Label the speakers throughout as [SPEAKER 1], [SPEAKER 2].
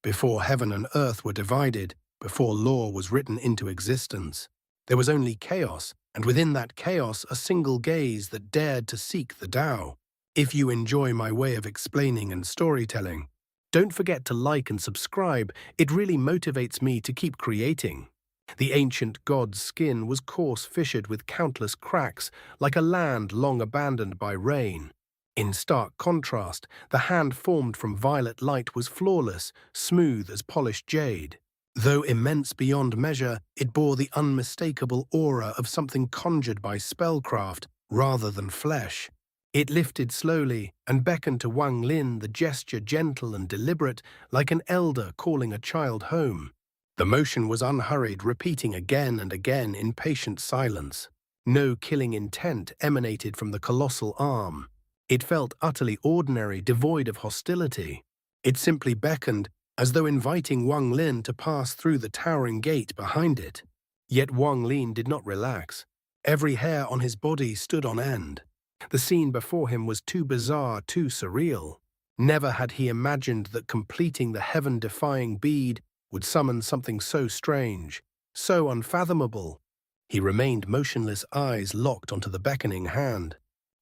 [SPEAKER 1] Before heaven and earth were divided, before law was written into existence, there was only chaos, and within that chaos a single gaze that dared to seek the Tao. If you enjoy my way of explaining and storytelling, don't forget to like and subscribe. It really motivates me to keep creating. The ancient god's skin was coarse fissured with countless cracks, like a land long abandoned by rain. In stark contrast, the hand formed from violet light was flawless, smooth as polished jade. Though immense beyond measure, it bore the unmistakable aura of something conjured by spellcraft rather than flesh. It lifted slowly and beckoned to Wang Lin, the gesture gentle and deliberate, like an elder calling a child home. The motion was unhurried, repeating again and again in patient silence. No killing intent emanated from the colossal arm. It felt utterly ordinary, devoid of hostility. It simply beckoned, as though inviting Wang Lin to pass through the towering gate behind it. Yet Wang Lin did not relax. Every hair on his body stood on end. The scene before him was too bizarre, too surreal. Never had he imagined that completing the heaven-defying bead would summon something so strange, so unfathomable. He remained motionless, eyes locked onto the beckoning hand.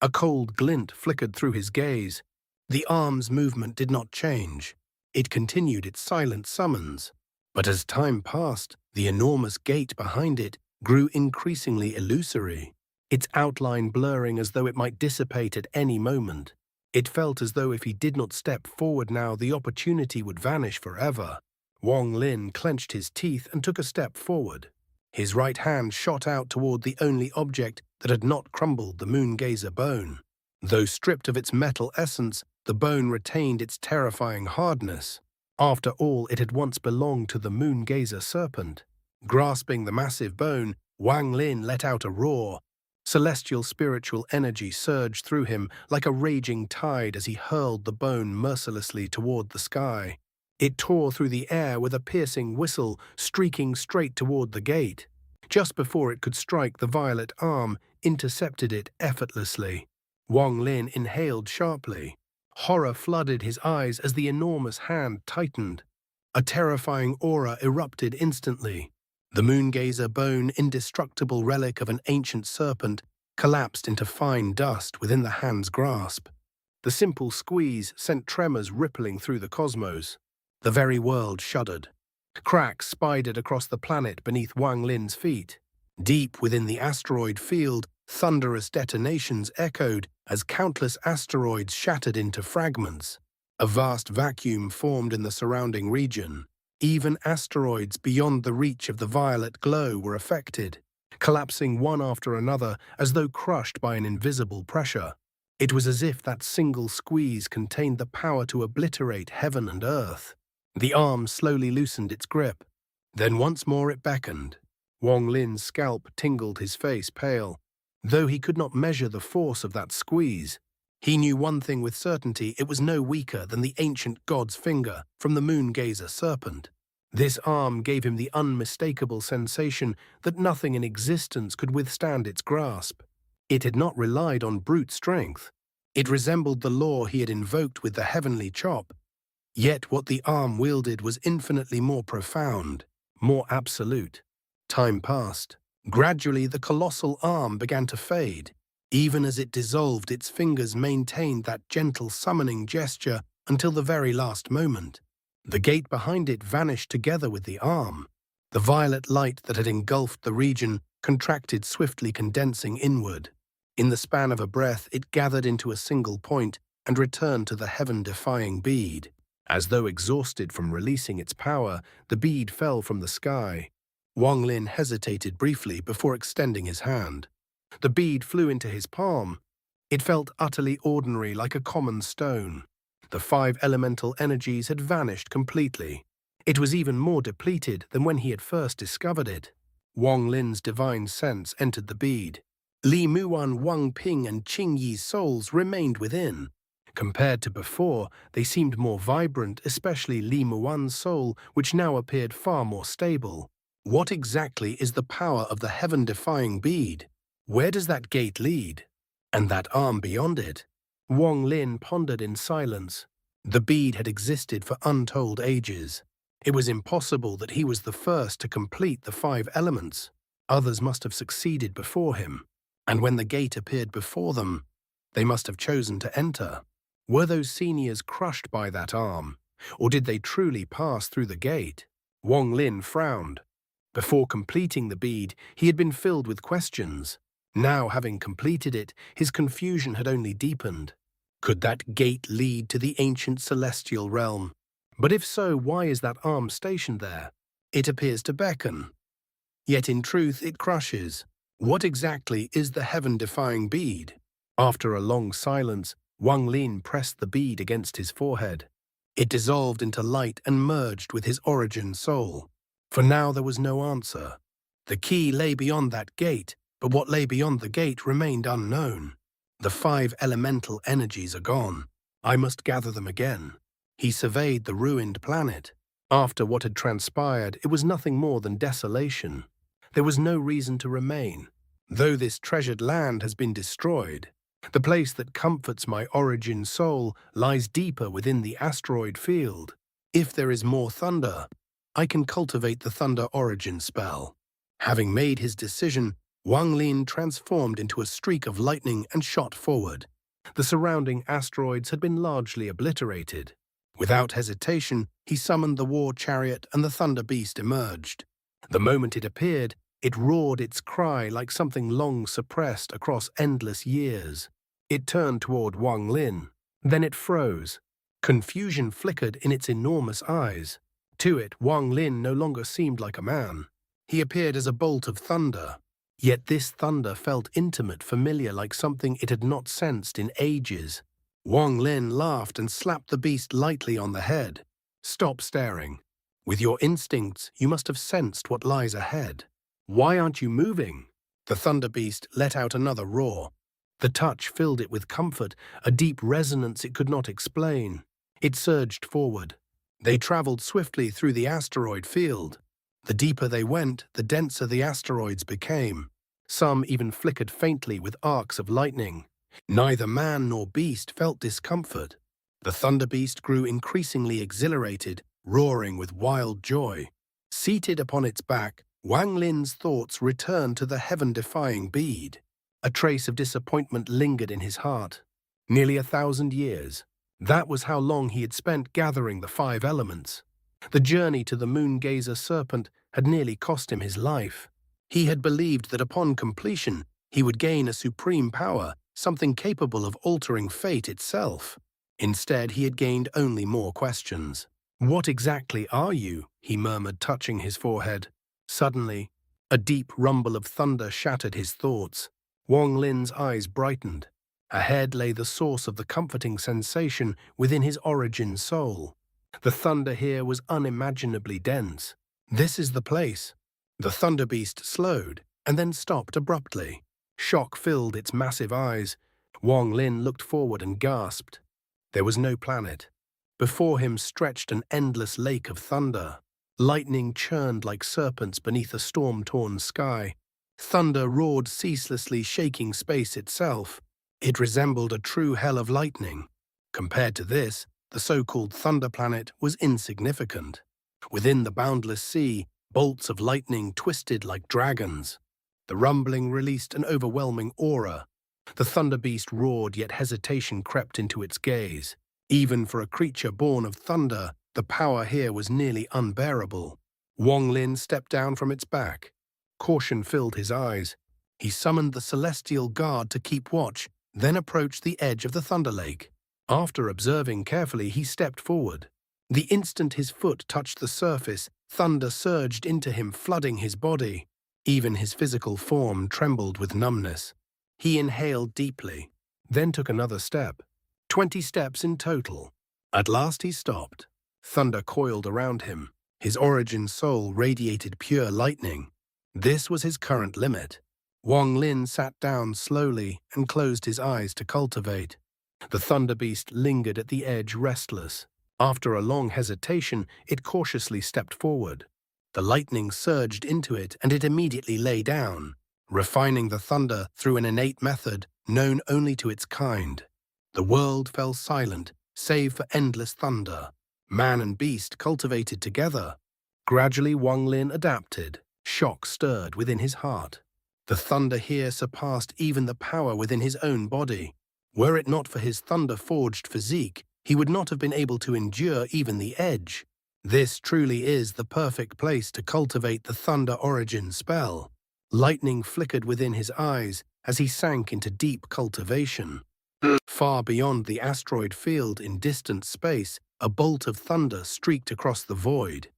[SPEAKER 1] A cold glint flickered through his gaze. The arm's movement did not change. It continued its silent summons. But as time passed, the enormous gate behind it grew increasingly illusory, its outline blurring as though it might dissipate at any moment. It felt as though if he did not step forward now, the opportunity would vanish forever. Wang Lin clenched his teeth and took a step forward. His right hand shot out toward the only object that had not crumbled, the moongazer bone. Though stripped of its metal essence, the bone retained its terrifying hardness. After all, it had once belonged to the moongazer serpent. Grasping the massive bone, Wang Lin let out a roar. Celestial spiritual energy surged through him like a raging tide as he hurled the bone mercilessly toward the sky. It tore through the air with a piercing whistle, streaking straight toward the gate. Just before it could strike, the violet arm intercepted it effortlessly. Wang Lin inhaled sharply. Horror flooded his eyes as the enormous hand tightened. A terrifying aura erupted instantly. The moongazer bone, indestructible relic of an ancient serpent, collapsed into fine dust within the hand's grasp. The simple squeeze sent tremors rippling through the cosmos. The very world shuddered. Cracks spidered across the planet beneath Wang Lin's feet. Deep within the asteroid field, thunderous detonations echoed as countless asteroids shattered into fragments. A vast vacuum formed in the surrounding region. Even asteroids beyond the reach of the violet glow were affected, collapsing one after another as though crushed by an invisible pressure. It was as if that single squeeze contained the power to obliterate heaven and earth. The arm slowly loosened its grip. Then once more it beckoned. Wang Lin's scalp tingled, his face pale. Though he could not measure the force of that squeeze, he knew one thing with certainty: it was no weaker than the ancient god's finger from the moongazer serpent. This arm gave him the unmistakable sensation that nothing in existence could withstand its grasp. It had not relied on brute strength. It resembled the law he had invoked with the heavenly chop. Yet what the arm wielded was infinitely more profound, more absolute. Time passed. Gradually, the colossal arm began to fade. Even as it dissolved, its fingers maintained that gentle summoning gesture until the very last moment. The gate behind it vanished together with the arm. The violet light that had engulfed the region contracted, swiftly condensing inward. In the span of a breath, it gathered into a single point and returned to the heaven-defying bead. As though exhausted from releasing its power, the bead fell from the sky. Wang Lin hesitated briefly before extending his hand. The bead flew into his palm. It felt utterly ordinary, like a common stone. The 5 elemental energies had vanished completely. It was even more depleted than when he had first discovered it. Wang Lin's divine sense entered the bead. Li Muan, Wang Ping, and Qing Yi's souls remained within. Compared to before, they seemed more vibrant, especially Li Muan's soul, which now appeared far more stable. What exactly is the power of the heaven-defying bead? Where does that gate lead? And that arm beyond it? Wang Lin pondered in silence. The bead had existed for untold ages. It was impossible that he was the first to complete the 5 elements. Others must have succeeded before him, and when the gate appeared before them, they must have chosen to enter. Were those seniors crushed by that arm, or did they truly pass through the gate? Wang Lin frowned. Before completing the bead, he had been filled with questions. Now, having completed it, his confusion had only deepened. Could that gate lead to the ancient celestial realm? But if so, why is that arm stationed there? It appears to beckon. Yet in truth it crushes. What exactly is the heaven-defying bead? After a long silence, Wang Lin pressed the bead against his forehead. It dissolved into light and merged with his origin soul. For now there was no answer. The key lay beyond that gate, but what lay beyond the gate remained unknown. The 5 elemental energies are gone. I must gather them again. He surveyed the ruined planet. After what had transpired, it was nothing more than desolation. There was no reason to remain. Though this treasured land has been destroyed, the place that comforts my origin soul lies deeper within the asteroid field. If there is more thunder, I can cultivate the thunder origin spell. Having made his decision, Wang Lin transformed into a streak of lightning and shot forward. The surrounding asteroids had been largely obliterated. Without hesitation, he summoned the war chariot and the thunder beast emerged. The moment it appeared, it roared its cry like something long suppressed across endless years. It turned toward Wang Lin. Then it froze. Confusion flickered in its enormous eyes. To it, Wang Lin no longer seemed like a man. He appeared as a bolt of thunder. Yet this thunder felt intimate, familiar, like something it had not sensed in ages. Wang Lin laughed and slapped the beast lightly on the head. Stop staring. With your instincts, you must have sensed what lies ahead. Why aren't you moving? The thunder beast let out another roar. The touch filled it with comfort, a deep resonance it could not explain. It surged forward. They traveled swiftly through the asteroid field. The deeper they went, the denser the asteroids became. Some even flickered faintly with arcs of lightning. Neither man nor beast felt discomfort. The thunder beast grew increasingly exhilarated, roaring with wild joy. Seated upon its back, Wang Lin's thoughts returned to the heaven-defying bead. A trace of disappointment lingered in his heart. Nearly 1,000 years. That was how long he had spent gathering the 5 elements. The journey to the moon-gazer serpent had nearly cost him his life. He had believed that upon completion, he would gain a supreme power, something capable of altering fate itself. Instead, he had gained only more questions. "What exactly are you?" he murmured, touching his forehead. Suddenly, a deep rumble of thunder shattered his thoughts. Wang Lin's eyes brightened. Ahead lay the source of the comforting sensation within his origin soul. The thunder here was unimaginably dense. This is the place. The thunder beast slowed and then stopped abruptly. Shock filled its massive eyes. Wang Lin looked forward and gasped. There was no planet. Before him stretched an endless lake of thunder. Lightning churned like serpents beneath a storm-torn sky. Thunder roared ceaselessly, shaking space itself. It resembled a true hell of lightning. Compared to this, the so-called Thunder Planet was insignificant. Within the boundless sea, bolts of lightning twisted like dragons. The rumbling released an overwhelming aura. The Thunder Beast roared, yet hesitation crept into its gaze. Even for a creature born of thunder, the power here was nearly unbearable. Wang Lin stepped down from its back. Caution filled his eyes. He summoned the celestial guard to keep watch, then approached the edge of the Thunder Lake. After observing carefully, he stepped forward. The instant his foot touched the surface, thunder surged into him, flooding his body. Even his physical form trembled with numbness. He inhaled deeply, then took another step. 20 steps in total. At last he stopped. Thunder coiled around him. His origin soul radiated pure lightning. This was his current limit. Wang Lin sat down slowly and closed his eyes to cultivate. The Thunder Beast lingered at the edge, restless. After a long hesitation, it cautiously stepped forward. The lightning surged into it, and it immediately lay down, refining the thunder through an innate method known only to its kind. The world fell silent, save for endless thunder. man and beast cultivated together. Gradually Wang Lin adapted. Shock stirred within his heart. The thunder here surpassed even the power within his own body. Were it not for his thunder-forged physique, he would not have been able to endure even the edge. This truly is the perfect place to cultivate the thunder origin spell. Lightning flickered within his eyes as he sank into deep cultivation. Far beyond the asteroid field in distant space, a bolt of thunder streaked across the void.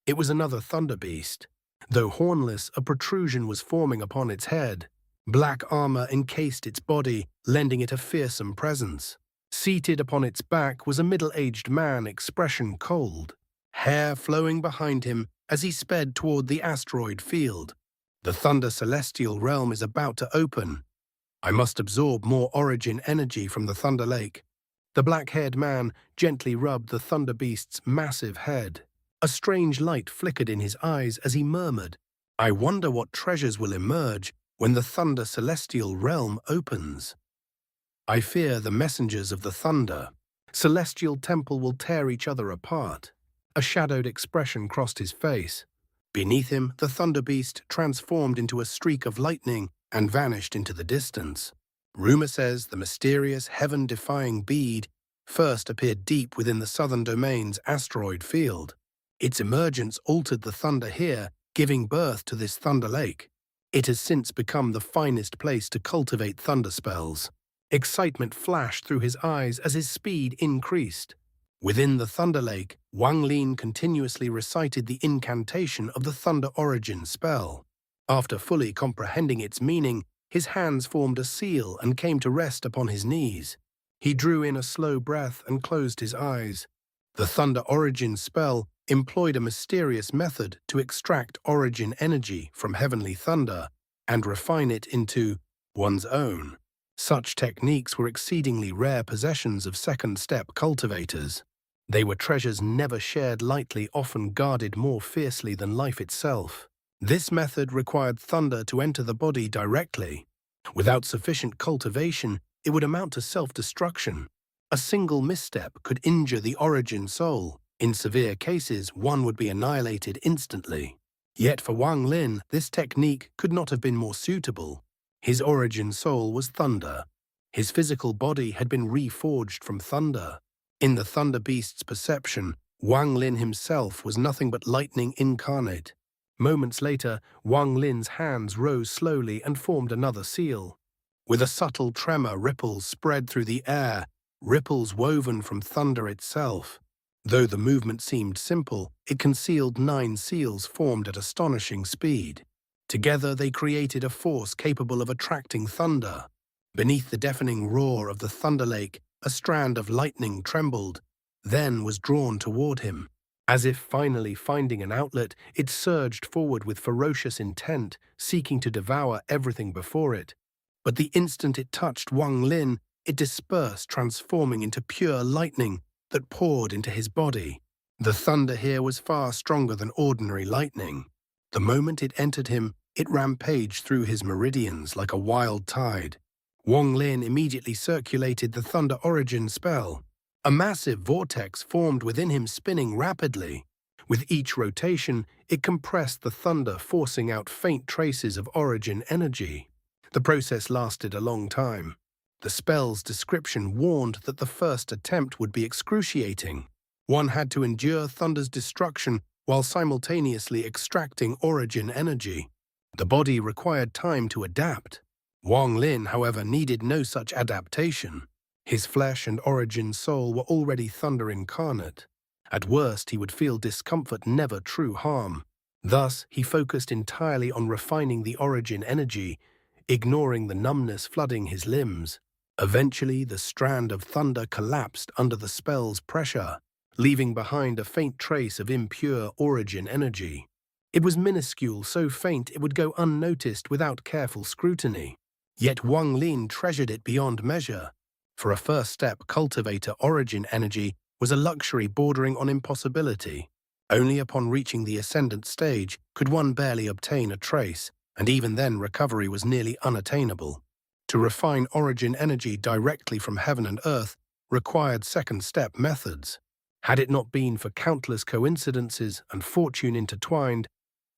[SPEAKER 1] It was another thunder beast. Though hornless, a protrusion was forming upon its head. Black armor encased its body, lending it a fearsome presence. Seated upon its back was a middle-aged man, expression cold, hair flowing behind him as he sped toward the asteroid field. The Thunder Celestial Realm is about to open. I must absorb more origin energy from the Thunder Lake. The black-haired man gently rubbed the Thunder Beast's massive head. A strange light flickered in his eyes as he murmured, "I wonder what treasures will emerge when the Thunder Celestial Realm opens. I fear the messengers of the Thunder. Celestial Temple will tear each other apart." A shadowed expression crossed his face. Beneath him, the Thunder Beast transformed into a streak of lightning and vanished into the distance. Rumor says the mysterious, heaven-defying Bead first appeared deep within the southern domain's asteroid field. Its emergence altered the thunder here, giving birth to this Thunder Lake. It has since become the finest place to cultivate thunder spells. Excitement flashed through his eyes as his speed increased. Within the Thunder Lake, Wang Lin continuously recited the incantation of the Thunder Origin spell. After fully comprehending its meaning, his hands formed a seal and came to rest upon his knees. He drew in a slow breath and closed his eyes. The Thunder Origin spell employed a mysterious method to extract origin energy from heavenly thunder and refine it into one's own. Such techniques were exceedingly rare possessions of second-step cultivators. They were treasures never shared lightly, often guarded more fiercely than life itself. This method required thunder to enter the body directly. Without sufficient cultivation, it would amount to self-destruction. A single misstep could injure the origin soul. In severe cases, one would be annihilated instantly. Yet for Wang Lin, this technique could not have been more suitable. His origin soul was thunder. His physical body had been reforged from thunder. In the Thunder Beast's perception, Wang Lin himself was nothing but lightning incarnate. Moments later, Wang Lin's hands rose slowly and formed another seal. With a subtle tremor, ripples spread through the air, ripples woven from thunder itself. Though the movement seemed simple, it concealed 9 seals formed at astonishing speed. Together they created a force capable of attracting thunder. Beneath the deafening roar of the Thunder Lake, a strand of lightning trembled, then was drawn toward him. As if finally finding an outlet, it surged forward with ferocious intent, seeking to devour everything before it. But the instant it touched Wang Lin, it dispersed, transforming into pure lightning that poured into his body. The thunder here was far stronger than ordinary lightning. The moment it entered him, it rampaged through his meridians like a wild tide. Wang Lin immediately circulated the Thunder Origin spell. A massive vortex formed within him, spinning rapidly. With each rotation, it compressed the thunder, forcing out faint traces of origin energy. The process lasted a long time. The spell's description warned that the first attempt would be excruciating. One had to endure thunder's destruction while simultaneously extracting origin energy. The body required time to adapt. Wang Lin, however, needed no such adaptation. His flesh and origin soul were already thunder incarnate. At worst, he would feel discomfort, never true harm. Thus, he focused entirely on refining the origin energy, ignoring the numbness flooding his limbs. Eventually, the strand of thunder collapsed under the spell's pressure, leaving behind a faint trace of impure origin energy. It was minuscule, so faint it would go unnoticed without careful scrutiny. Yet Wang Lin treasured it beyond measure. For a first-step cultivator, origin energy was a luxury bordering on impossibility. Only upon reaching the ascendant stage could one barely obtain a trace, and even then recovery was nearly unattainable. To refine origin energy directly from heaven and earth required second-step methods. Had it not been for countless coincidences and fortune intertwined,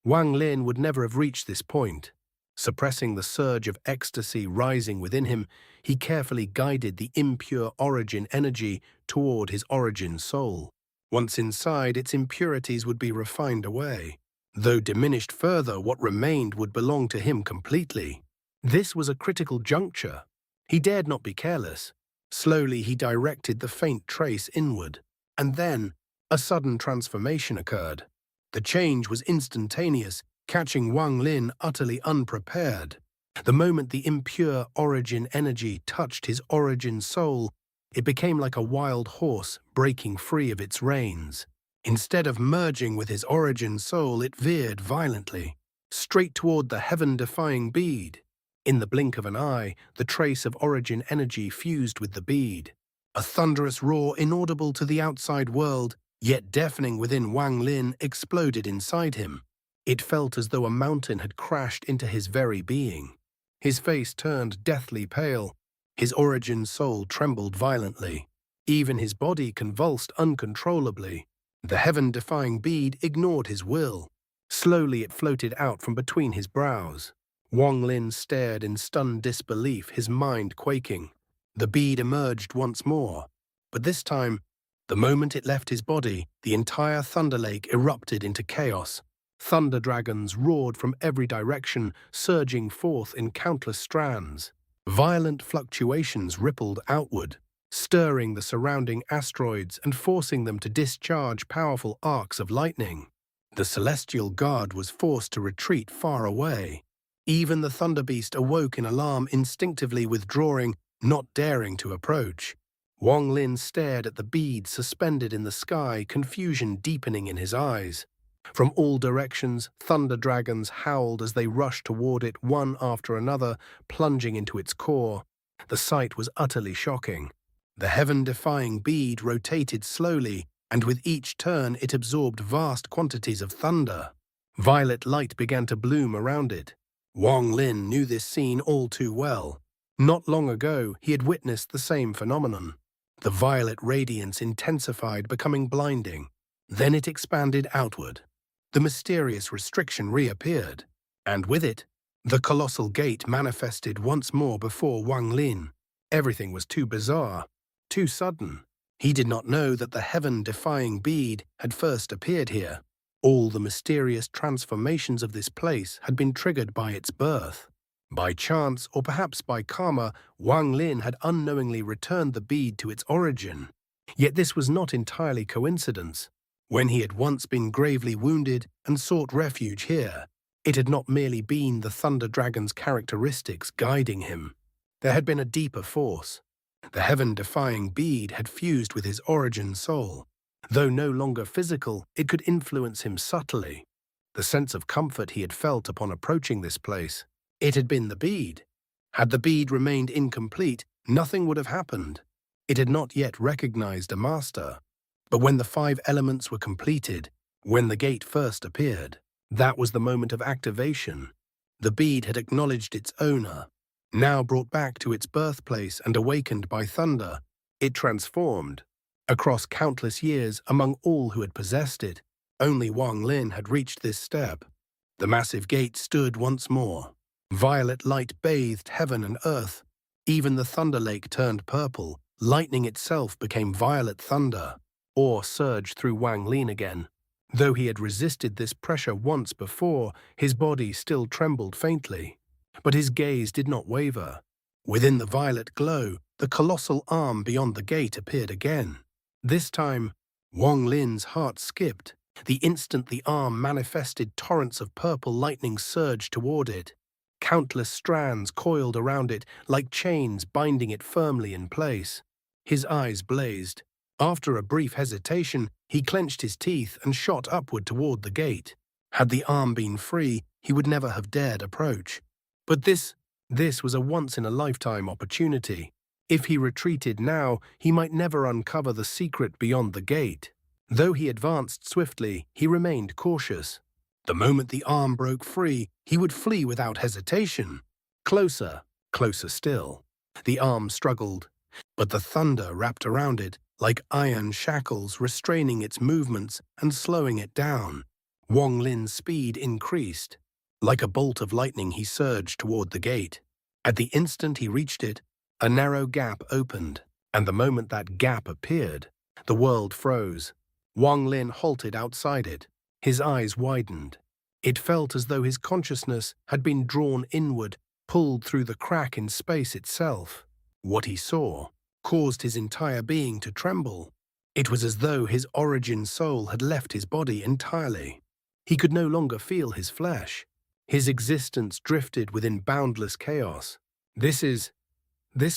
[SPEAKER 1] Wang Lin would never have reached this point. Suppressing the surge of ecstasy rising within him, he carefully guided the impure origin energy toward his origin soul. Once inside, its impurities would be refined away. Though diminished further, what remained would belong to him completely. This was a critical juncture. He dared not be careless. Slowly he directed the faint trace inward. And then, a sudden transformation occurred. The change was instantaneous, catching Wang Lin utterly unprepared. The moment the impure origin energy touched his origin soul, it became like a wild horse breaking free of its reins. Instead of merging with his origin soul, it veered violently, straight toward the heaven-defying bead. In the blink of an eye, the trace of origin energy fused with the bead. A thunderous roar inaudible to the outside world, yet deafening within Wang Lin, exploded inside him. It felt as though a mountain had crashed into his very being. His face turned deathly pale. His origin soul trembled violently. Even his body convulsed uncontrollably. The heaven-defying bead ignored his will. Slowly it floated out from between his brows. Wang Lin stared in stunned disbelief, his mind quaking. The bead emerged once more, but this time, the moment it left his body, the entire Thunder Lake erupted into chaos. Thunder dragons roared from every direction, surging forth in countless strands. Violent fluctuations rippled outward, stirring the surrounding asteroids and forcing them to discharge powerful arcs of lightning. The celestial guard was forced to retreat far away. Even the Thunder Beast awoke in alarm, instinctively withdrawing, not daring to approach. Wang Lin stared at the bead suspended in the sky, confusion deepening in his eyes. From all directions, thunder dragons howled as they rushed toward it, one after another, plunging into its core. The sight was utterly shocking. The heaven-defying bead rotated slowly, and with each turn it absorbed vast quantities of thunder. Violet light began to bloom around it. Wang Lin knew this scene all too well. Not long ago, he had witnessed the same phenomenon. The violet radiance intensified, becoming blinding. Then it expanded outward. The mysterious restriction reappeared, and with it, the colossal gate manifested once more before Wang Lin. Everything was too bizarre, too sudden. He did not know that the heaven-defying bead had first appeared here. All the mysterious transformations of this place had been triggered by its birth. By chance, or perhaps by karma, Wang Lin had unknowingly returned the bead to its origin. Yet this was not entirely coincidence. When he had once been gravely wounded and sought refuge here, it had not merely been the Thunder Dragon's characteristics guiding him. There had been a deeper force. The heaven-defying bead had fused with his origin soul. Though no longer physical, it could influence him subtly. The sense of comfort he had felt upon approaching this place, it had been the bead. Had the bead remained incomplete, nothing would have happened. It had not yet recognized a master. But when the 5 elements were completed, when the gate first appeared, that was the moment of activation. The bead had acknowledged its owner. Now brought back to its birthplace and awakened by thunder, it transformed. Across countless years, among all who had possessed it, only Wang Lin had reached this step. The massive gate stood once more. Violet light bathed heaven and earth. Even the Thunder Lake turned purple. Lightning itself became violet thunder. Awe surged through Wang Lin again. Though he had resisted this pressure once before, his body still trembled faintly. But his gaze did not waver. Within the violet glow, the colossal arm beyond the gate appeared again. This time, Wang Lin's heart skipped. The instant the arm manifested, torrents of purple lightning surged toward it. Countless strands coiled around it, like chains binding it firmly in place. His eyes blazed. After a brief hesitation, he clenched his teeth and shot upward toward the gate. Had the arm been free, he would never have dared approach. But this was a once-in-a-lifetime opportunity. If he retreated now, he might never uncover the secret beyond the gate. Though he advanced swiftly, he remained cautious. The moment the arm broke free, he would flee without hesitation. Closer, closer still. The arm struggled, but the thunder wrapped around it, like iron shackles restraining its movements and slowing it down. Wang Lin's speed increased. Like a bolt of lightning, he surged toward the gate. At the instant he reached it, a narrow gap opened, and the moment that gap appeared, the world froze. Wang Lin halted outside it. His eyes widened. It felt as though his consciousness had been drawn inward, pulled through the crack in space itself. What he saw caused his entire being to tremble. It was as though his origin soul had left his body entirely. He could no longer feel his flesh. His existence drifted within boundless chaos. This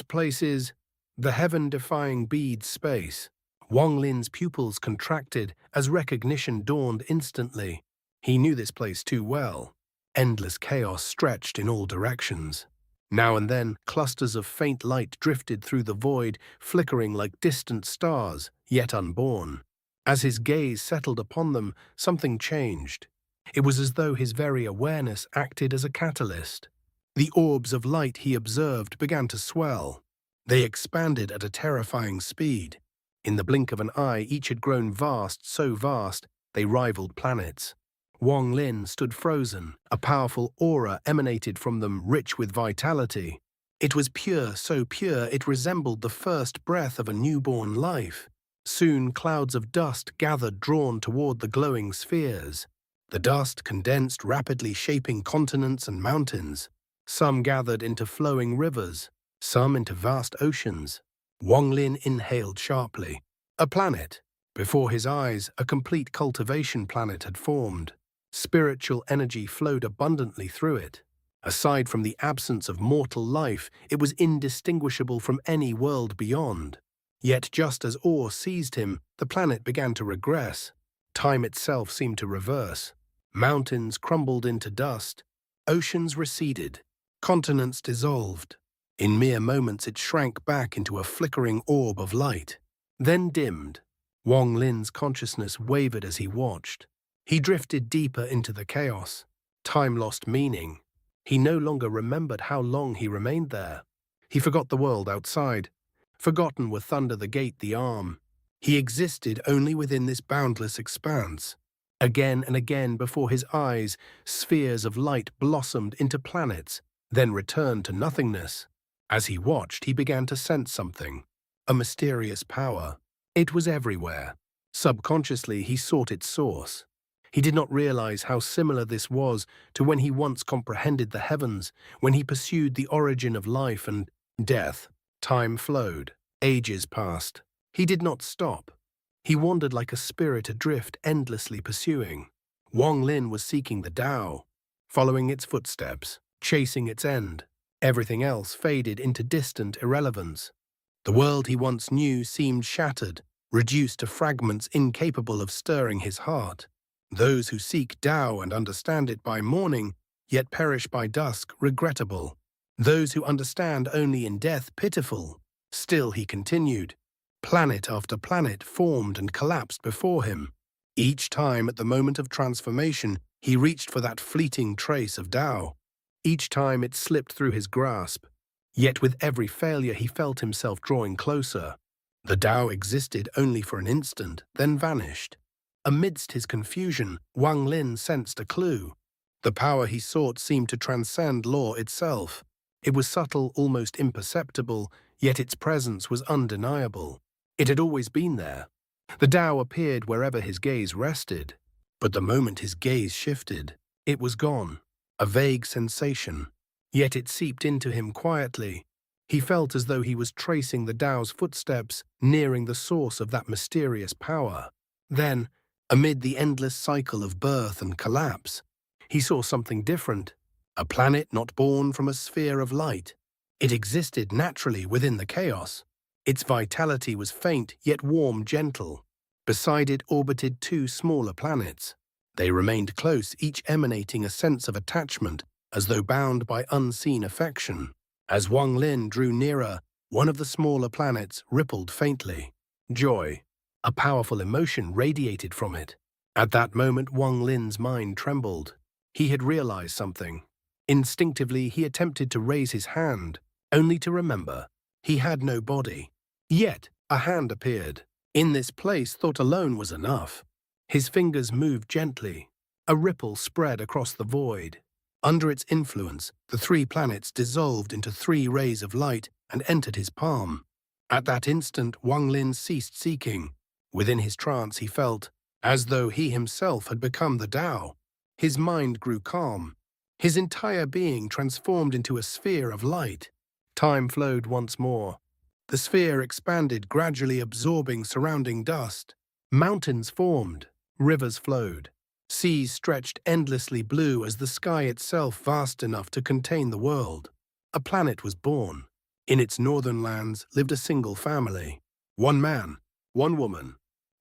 [SPEAKER 1] place is the heaven-defying Bead space. Wang Lin's pupils contracted as recognition dawned instantly. He knew this place too well. Endless chaos stretched in all directions. Now and then, clusters of faint light drifted through the void, flickering like distant stars, yet unborn. As his gaze settled upon them, something changed. It was as though his very awareness acted as a catalyst. The orbs of light he observed began to swell. They expanded at a terrifying speed. In the blink of an eye, each had grown vast, so vast, they rivaled planets. Wang Lin stood frozen. A powerful aura emanated from them, rich with vitality. It was pure, so pure it resembled the first breath of a newborn life. Soon clouds of dust gathered, drawn toward the glowing spheres. The dust condensed, rapidly shaping continents and mountains. Some gathered into flowing rivers, some into vast oceans. Wang Lin inhaled sharply. A planet. Before his eyes, a complete cultivation planet had formed. Spiritual energy flowed abundantly through it. Aside from the absence of mortal life, it was indistinguishable from any world beyond. Yet just as awe seized him, the planet began to regress. Time itself seemed to reverse. Mountains crumbled into dust. Oceans receded. Continents dissolved. In mere moments it shrank back into a flickering orb of light. Then dimmed. Wang Lin's consciousness wavered as he watched. He drifted deeper into the chaos. Time lost meaning. He no longer remembered how long he remained there. He forgot the world outside. Forgotten were thunder, the gate, the arm. He existed only within this boundless expanse. Again and again before his eyes, spheres of light blossomed into planets, then returned to nothingness. As he watched, he began to sense something. A mysterious power. It was everywhere. Subconsciously, he sought its source. He did not realize how similar this was to when he once comprehended the heavens, when he pursued the origin of life and death. Time flowed. Ages passed. He did not stop. He wandered like a spirit adrift, endlessly pursuing. Wang Lin was seeking the Tao, following its footsteps, chasing its end. Everything else faded into distant irrelevance. The world he once knew seemed shattered, reduced to fragments incapable of stirring his heart. Those who seek Tao and understand it by morning, yet perish by dusk, regrettable. Those who understand only in death, pitiful. Still he continued. Planet after planet formed and collapsed before him. Each time at the moment of transformation, he reached for that fleeting trace of Tao. Each time it slipped through his grasp. Yet with every failure he felt himself drawing closer. The Tao existed only for an instant, then vanished. Amidst his confusion, Wang Lin sensed a clue. The power he sought seemed to transcend law itself. It was subtle, almost imperceptible, yet its presence was undeniable. It had always been there. The Tao appeared wherever his gaze rested. But the moment his gaze shifted, it was gone. A vague sensation. Yet it seeped into him quietly. He felt as though he was tracing the Tao's footsteps, nearing the source of that mysterious power. Then, amid the endless cycle of birth and collapse, he saw something different. A planet not born from a sphere of light. It existed naturally within the chaos. Its vitality was faint, yet warm, gentle. Beside it orbited two smaller planets. They remained close, each emanating a sense of attachment, as though bound by unseen affection. As Wang Lin drew nearer, one of the smaller planets rippled faintly. Joy. A powerful emotion radiated from it. At that moment, Wang Lin's mind trembled. He had realized something. Instinctively, he attempted to raise his hand, only to remember he had no body. Yet, a hand appeared. In this place, thought alone was enough. His fingers moved gently. A ripple spread across the void. Under its influence, the three planets dissolved into three rays of light and entered his palm. At that instant, Wang Lin ceased seeking. Within his trance, he felt as though he himself had become the Tao. His mind grew calm. His entire being transformed into a sphere of light. Time flowed once more. The sphere expanded, gradually absorbing surrounding dust. Mountains formed, rivers flowed. Seas stretched endlessly blue as the sky itself vast enough to contain the world. A planet was born. In its northern lands lived a single family. One man, one woman.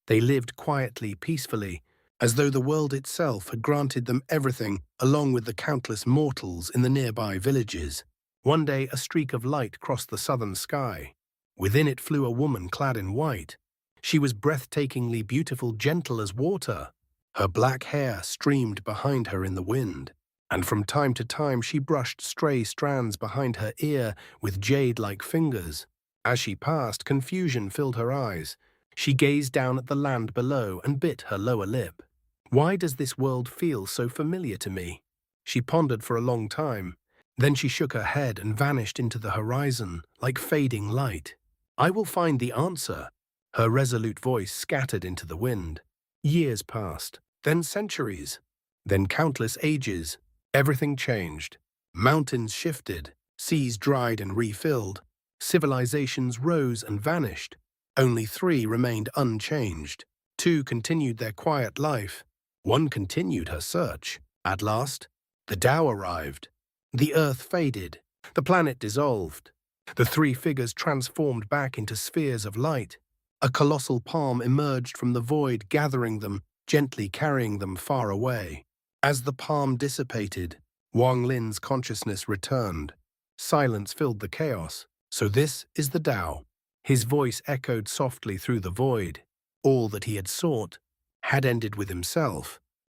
[SPEAKER 1] They lived quietly, peacefully, as though the world itself had granted them everything along with the countless mortals in the nearby villages. One day a streak of light crossed the southern sky. Within it flew a woman clad in white. She was breathtakingly beautiful, gentle as water. Her black hair streamed behind her in the wind, and from time to time she brushed stray strands behind her ear with jade-like fingers. As she passed, confusion filled her eyes. She gazed down at the land below and bit her lower lip. Why does this world feel so familiar to me? She pondered for a long time. Then she shook her head and vanished into the horizon like fading light. I will find the answer. Her resolute voice scattered into the wind. Years passed, then centuries, then countless ages. Everything changed. Mountains shifted, seas dried and refilled. Civilizations rose and vanished. Only three remained unchanged. Two continued their quiet life. One continued her search. At last, the Tao arrived. The earth faded. The planet dissolved. The three figures transformed back into spheres of light. A colossal palm emerged from the void, gathering them, gently carrying them far away. As the palm dissipated, Wang Lin's consciousness returned. Silence filled the chaos. So this is the Tao. His voice echoed softly through the void. All that he had sought had ended with himself.